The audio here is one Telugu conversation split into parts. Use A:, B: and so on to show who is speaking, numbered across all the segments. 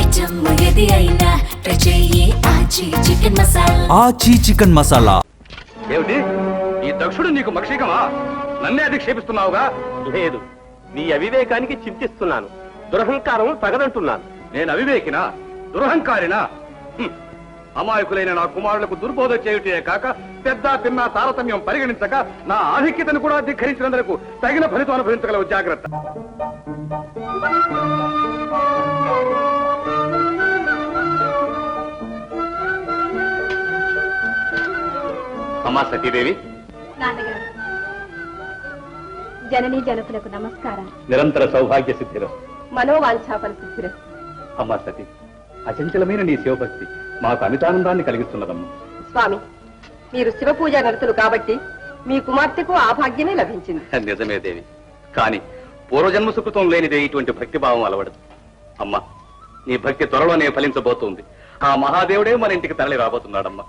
A: ఐటమ్ ఏది అయినా ట్రై చెయ్యి ఆచి చికెన్ మసాలా.
B: ఆచి చికెన్ మసాలా.
C: ఏమిటి ఈ దక్షుడు నీకు మక్షికమా? నన్నే అధిక్షేపిస్తున్నావుగా?
D: లేదు, నీ అవివేకానికి చింతిస్తున్నాను. దురహంకారం తగదంటున్నాను.
C: నేను అవివేకినా, దురహంకారినా? అమాయకులైన నా కుమారులకు దుర్బోధ చేయుటే కాక పెద్ద పిన్న తారతమ్యం పరిగణించక నా ఆధిక్యతను కూడా ధిక్కరించినందుకు తగిన ఫలితం అనుభవించగలవు. జాగ్రత్త. అమ్మా సతీదేవి,
E: నాన్నగారు, జననీ జనకులకు నమస్కారం.
C: నిరంతర సౌభాగ్య సిద్ధిరం.
E: మనోవాంఛాపన సిద్ధిరం.
C: అమ్మా సతీ, అచంచలమైన నీ శివభక్తి మాకు అమితానందాన్ని కలిగిస్తున్నదమ్మా.
E: స్వామి, మీరు శివ పూజా నడుతులు కాబట్టి మీ కుమార్తెకు ఆ భాగ్యమే లభించింది.
C: నిజమే దేవి, కాని పూర్వజన్మ సుకృతం లేనిదే ఇటువంటి భక్తిభావం అలవడదు. అమ్మా, నీ భక్తి త్వరలోనే ఫలించబోతుంది. ఆ మహాదేవుడే మన ఇంటికి తరలి రాబోతున్నాడమ్మా.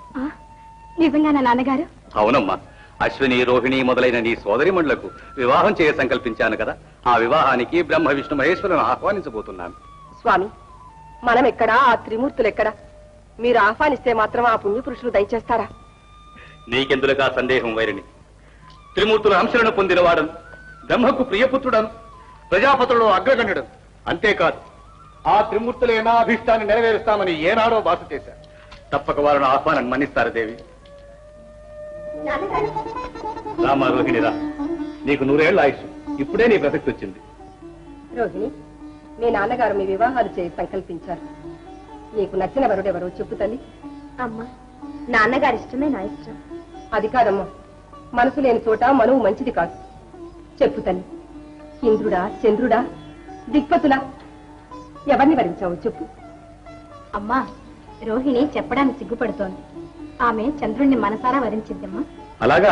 E: నిజంగానా నాన్నగారు?
C: అవునమ్మా, అశ్విని రోహిణి మొదలైన నీ సోదరిమణులకు వివాహం చేయ సంకల్పించాను కదా. ఆ వివాహానికి బ్రహ్మ విష్ణు మహేశ్వరులను ఆహ్వానించబోతున్నాను.
E: స్వామి, మనం ఎక్కడా, ఆ త్రిమూర్తులు ఎక్కడా? మీరు ఆహ్వానిస్తే మాత్రం ఆ పుణ్యపురుషులు దయచేస్తారా?
C: నీకెందులుగా సందేహం వైరిని? త్రిమూర్తుల అంశలను పొందినవాడను, బ్రహ్మకు ప్రియపుత్రుడను, ప్రజాపతులలో అగ్రగణ్యుడు. అంతేకాదు, ఆ త్రిమూర్తులే నా అభీష్టాన్ని నెరవేరుస్తామని ఏనాడో భాష చేశారు. తప్పక వారిని ఆహ్వానం మన్నిస్తారు దేవి. రామా రోహిణి రా, నీకు 100 ఏళ్ల ఆయుష్. ఇప్పుడే నీ ప్రసక్తి వచ్చింది.
E: రోహిణి, మీ నాన్నగారు మీ వివాహాలు చేసి సంకల్పించారు. నీకు నచ్చిన వరుడెవరో చెప్పు తల్లి. అమ్మా, నాన్నగారి ఇష్టమే నా ఇష్టం. అది కాదమ్మా, మనసు లేని చోట మనువు మంచిది కాదు. చెప్పు తల్లి, ఇంద్రుడా, చంద్రుడా, దిక్పతులా, ఎవరిని వరించావు చెప్పు. అమ్మా, రోహిణి చెప్పడానికి సిగ్గుపడుతోంది. ఆమె చంద్రుణ్ణి మనసారా వరించిద్దమ్మా.
C: అలాగా?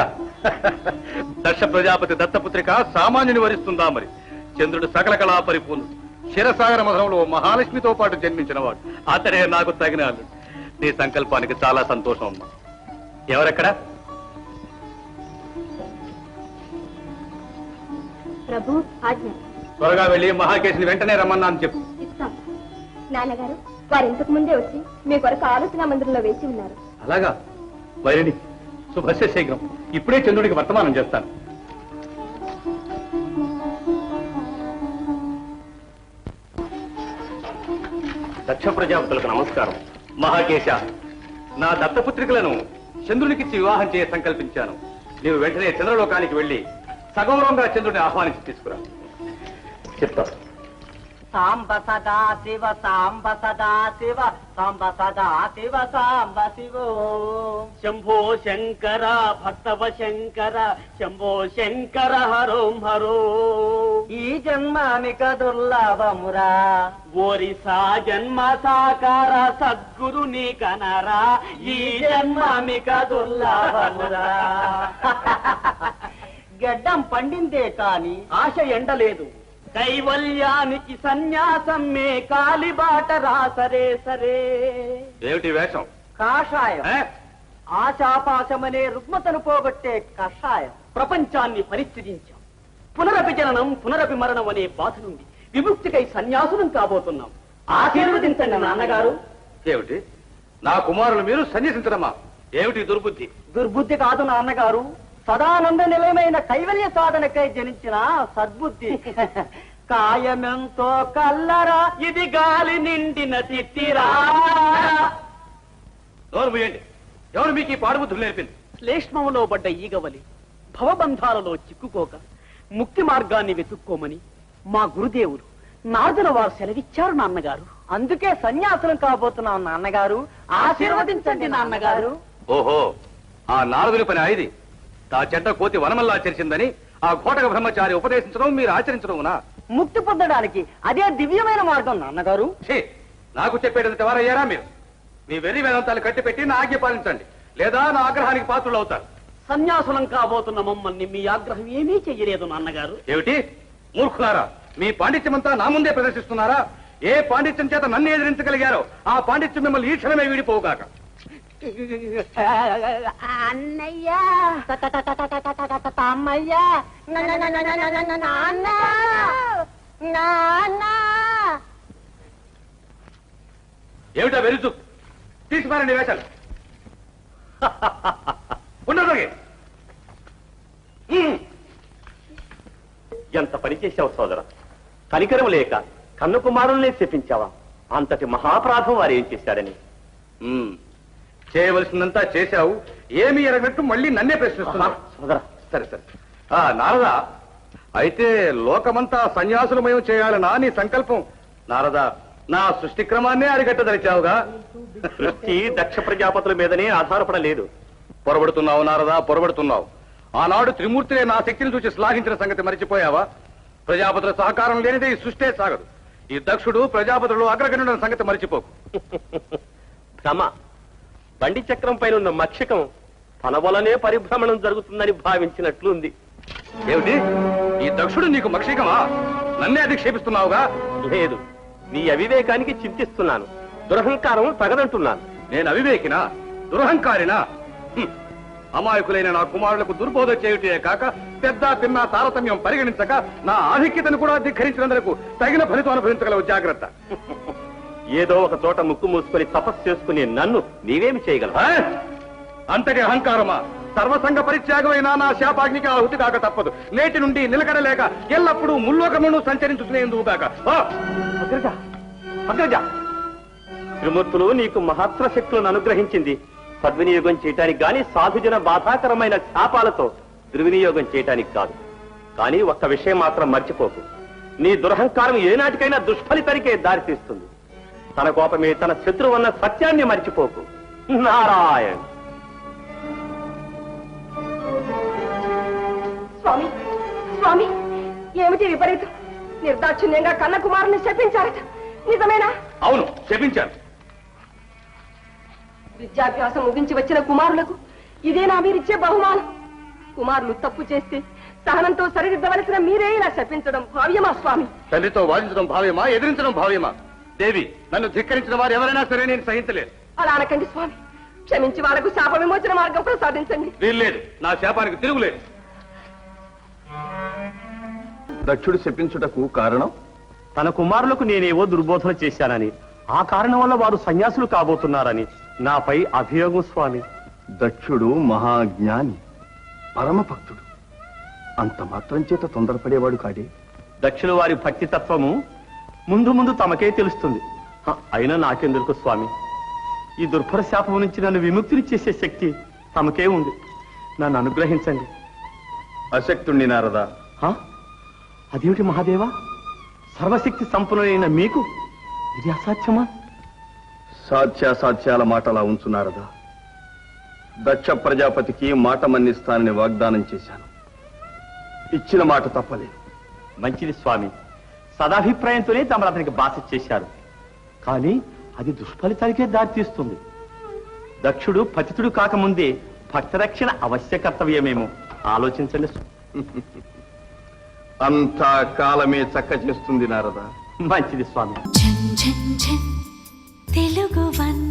C: దక్ష ప్రజాపతి దత్తపుత్రిక సామాన్యుని వరిస్తుందా మరి? చంద్రుడు సకల కళా పరిపూర్ణుడు, క్షీరసాగర మధురంలో మహాలక్ష్మితో పాటు జన్మించిన వాడు. అతడే నాకు తగిన అల్లుడు. నీ సంకల్పానికి చాలా సంతోషం అమ్మా. ఎవరెక్కడ?
E: ప్రభు ఆజ్ఞ.
C: త్వరగా వెళ్ళి మహాకేశిని వెంటనే రమ్మన్నాను చెప్పు.
E: ఇస్తాం. నాన్నగారు, వారు ఇంతకు ముందే వచ్చి మీ కొరకు ఆలోచన మందిరంలో వేచి ఉన్నారు.
C: అలాగా? వైరిని శుభస్య శీఘ్రం. ఇప్పుడే చంద్రుడికి వర్తమానం చేస్తాను. దక్ష ప్రజాపతులకు నమస్కారం. మహాకేశ, నా దత్తపుత్రికలను చంద్రునికిచ్చి వివాహం చేయ సంకల్పించాను. నీవు వెంటనే చంద్రలోకానికి వెళ్లి సగౌరవంగా చంద్రుడిని ఆహ్వానించి తీసుకురా. చెప్తా.
F: సాంబ సదా శివ, సాంబ సదా శివ, సాంబ సదా శివ, సాంబ శివో. శంభో శంకర భక్తవ శంకర, శంభో శంకర హరోం హరో. ఈ జన్మానిక దుర్లభమురా, ఓరిసా జన్మ సాకార సద్గురు నీ కనరా. ఈ జన్మానిక దుర్లభమురా. గడ్డం పండిందే కాని ఆశ ఎండలేదు. కైవల్యానికి సన్యాసం మే కాలిబాట రాసరే సరే.
C: ఏమిటి వేషం?
F: కాషాయం. ఆశాపాశమనే రుగ్మతను పోగొట్టే కషాయం. ప్రపంచాన్ని పరిస్థితించాం. పునరపి జననం పునరపి మరణం అనే బాధ నుండి విముక్తికై సన్యాసులం కాబోతున్నాం. ఆశీర్వదించండి నాన్నగారు.
C: ఏమిటి, నా కుమారులు మీరు సన్యసించడమా? ఏమిటి దుర్బుద్ధి?
F: దుర్బుద్ధి కాదు నాన్నగారు, సదానంద నిలయమైన కైవల్య సాధనకై జనించిన సద్బుద్ధి. కాయమెంతో కల్లరా, ఇది గాలి నిండిన తిట్టిరా.
C: నోరు మూయండి. ఎవరు మీకు ఈ పాడుబుద్ధులు నేర్పింది?
F: శ్లేష్మములో పడ్డ ఈగవలి భవబంధాలలో చిక్కుకోక ముక్తి మార్గాన్ని వెతుక్కోమని మా గురుదేవులు నారదుల వారు సెలవిచ్చారు నాన్నగారు. అందుకే సన్యాసులం కాబోతున్నాం నాన్నగారు. ఆశీర్వదించండి నాన్నగారు.
C: ఓహో, ఆ నారదుని పని ఇది. ఆ చెడ్డ కోతి వనమల్లా ఆచరించిందని ఆ ఘోటక బ్రహ్మచారి ఉపదేశించడం మీరు ఆచరించడమునా?
F: ముక్తి పొందడానికి అదే దివ్యమైన మార్గం నాన్నగారు.
C: నాకు చెప్పేటంత వారయ్యారా మీరు? మీ వెర్రి వేదాంతాలు కట్టిపెట్టి నా ఆజ్ఞ పాలించండి, లేదా నా ఆగ్రహానికి పాత్రలు అవుతారు.
F: సన్యాసులం కాబోతున్న మమ్మల్ని మీ ఆగ్రహం ఏమీ చెయ్యలేదు నాన్నగారు.
C: ఏమిటి మూర్ఖులారా, మీ పాండిత్యమంతా నా ముందే ప్రదర్శిస్తున్నారా? ఏ పాండిత్యం చేత నన్ను ఎదిరించగలిగారో ఆ పాండిత్యం మిమ్మల్ని ఈ క్షణమే వీడిపోగాక.
E: అన్నయ్య, అమ్మయ్య, నాన్న, నాన్న.
C: ఏమిటా వెరుచు తీసుకున్నారండి వేషాలు ఉండదు
D: ఎంత పని చేశావు సోదర, కనికరం లేక కన్న కుమారుల్నే శపించావా? అంతటి మహాపరాధం వారు ఏం చేశారని?
C: చేయవలసిందంతా చేశావు, ఏమి ఎరగనట్టు మళ్ళీ నన్నే ప్రశ్నిస్తున్నా.
D: సోదర,
C: సరే సరే నారదా, అయితే లోకమంతా సన్యాసులమయం చేయాలనా నీ సంకల్పం? నారదా, నా సృష్టి క్రమాన్నే అరిగట్టదలిచావుగా.
D: సృష్టి దక్ష ప్రజాపతుల మీదనే ఆధారపడలేదు.
C: పొరబడుతున్నావు నారదా, పొరబడుతున్నావు. ఆనాడు త్రిమూర్తులే నా శక్తిని చూసి శ్లాఘించిన సంగతి మరిచిపోయావా? ప్రజాపతుల సహకారం లేనిదే ఈ సృష్టే సాగదు. ఈ దక్షుడు ప్రజాపతులు అగ్రగణ్యుడన్న సంగతి మరిచిపోకు.
D: భ్రమ. బండి చక్రం పైన ఉన్న మక్షికం తన వలనే పరిభ్రమణం జరుగుతుందని భావించినట్లుంది.
C: ఏమిటి, ఈ దక్షుడు నీకు మక్షికమా? నన్నే అధిక్షేపిస్తున్నావుగా.
D: లేదు, నీ అవివేకానికి చింతిస్తున్నాను. దురహంకారం తగదంటున్నాను.
C: నేను అవివేకినా, దురహంకారినా? అమాయకులైన నా కుమారులకు దుర్బోధ చేయుటే కాక పెద్ద పిన్న తారతమ్యం పరిగణించక నా ఆధిక్యతను కూడా ధిక్కరించినందుకు తగిన ఫలితం అనుభవించగలవు. జాగ్రత్త.
D: ఏదో ఒక చోట ముక్కు మూసుకొని తపస్సు చేసుకుని నన్ను నీవేమి చేయగలవు?
C: అంతటి అహంకారమా? సర్వసంగ పరిత్యాగమైన నా శాపాగ్నికి ఆహుతి కాక తప్పదు. నేటి నుండి నిలకడలేక ఎల్లప్పుడూ ముల్లోకమును సంచరించుకునేందుకు కాక.
D: త్రిమూర్తులు నీకు మహత్తర శక్తులను అనుగ్రహించింది సద్వినియోగం చేయటానికి గాని, సాధుజన బాధాకరమైన శాపాలతో దుర్వినియోగం చేయటానికి కాదు. కానీ ఒక్క విషయం మాత్రం మర్చిపోకు, నీ దురహంకారం ఏనాటికైనా దుష్ఫలితానికే దారితీస్తుంది. తన కోపమే తన శత్రువన్న సత్యాన్ని మర్చిపోకు. నారాయణ.
E: స్వామి, స్వామి, ఏమిటి విపరీతం? నిర్దాక్షిణ్యంగా కన్న కుమారుని శపించారట, నిజమేనా?
C: అవును, శపించాను.
E: విద్యాభ్యాసం ముగించి వచ్చిన కుమారులకు ఇదేనా మీరిచ్చే బహుమానం? కుమారులు తప్పు చేస్తే సహనంతో సరిదిద్దవలసిన మీరే ఇలా శపించడం భావ్యమా స్వామి?
C: తల్లితో వాదించడం భావ్యమా, ఎదిరించడం భావ్యమా? దేవి, నన్ను ధిక్కరించిన వారు ఎవరైనా సరే నేను సహించలేదు.
E: అలా అనకండి స్వామి, క్షమించి వాళ్లకు శాప విమోచన మార్గం ప్రసాదించండి.
C: వీల్లేదు, నా శాపానికి తిరుగులేదు.
B: దక్షుడు శపించుటకు కారణం
D: తన కుమారులకు నేనేవో దుర్బోధన చేశానని, ఆ కారణం వల్ల వారు సన్యాసులు కాబోతున్నారని నాపై అభియోగం స్వామి.
B: దక్షుడు మహాజ్ఞాని, పరమభక్తుడు. అంత మాత్రం చేత తొందరపడేవాడు కాడే.
D: దక్షుల వారి భక్తి తత్వము ముందు ముందు తమకే తెలుస్తుంది. అయినా నాకెందుకు స్వామి? ఈ దుర్భర శాపం నుంచి నన్ను విముక్తిని చేసే శక్తి తమకే ఉంది. నన్ను అనుగ్రహించండి.
B: అశక్తుణ్ణి నారదా.
D: అదేమిటి మహాదేవా, సర్వశక్తి సంపన్నులైన మీకు ఇది అసాధ్యమా?
B: సాధ్యాసాధ్యాల మాటలా ఉంచు నారదా. దక్ష ప్రజాపతికి మాట మన్నిస్తానని వాగ్దానం చేశాను. ఇచ్చిన మాట తప్పలేదు.
D: మంచిది స్వామి, సదాభిప్రాయంతోనే తమరు అతనికి బాస చేశారు. కానీ అది దుష్ఫలితానికే దారితీస్తుంది. దక్షుడు పతితుడు కాకముందే భక్తరక్షణ అవశ్య కర్తవ్యమేమో ఆలోచించండి.
B: అంతా కాలమే చక్క చేస్తుంది నారదా.
D: మంచిది స్వామి.
A: ఝన్ ఝన్ ఝన్ తెలుగు వన్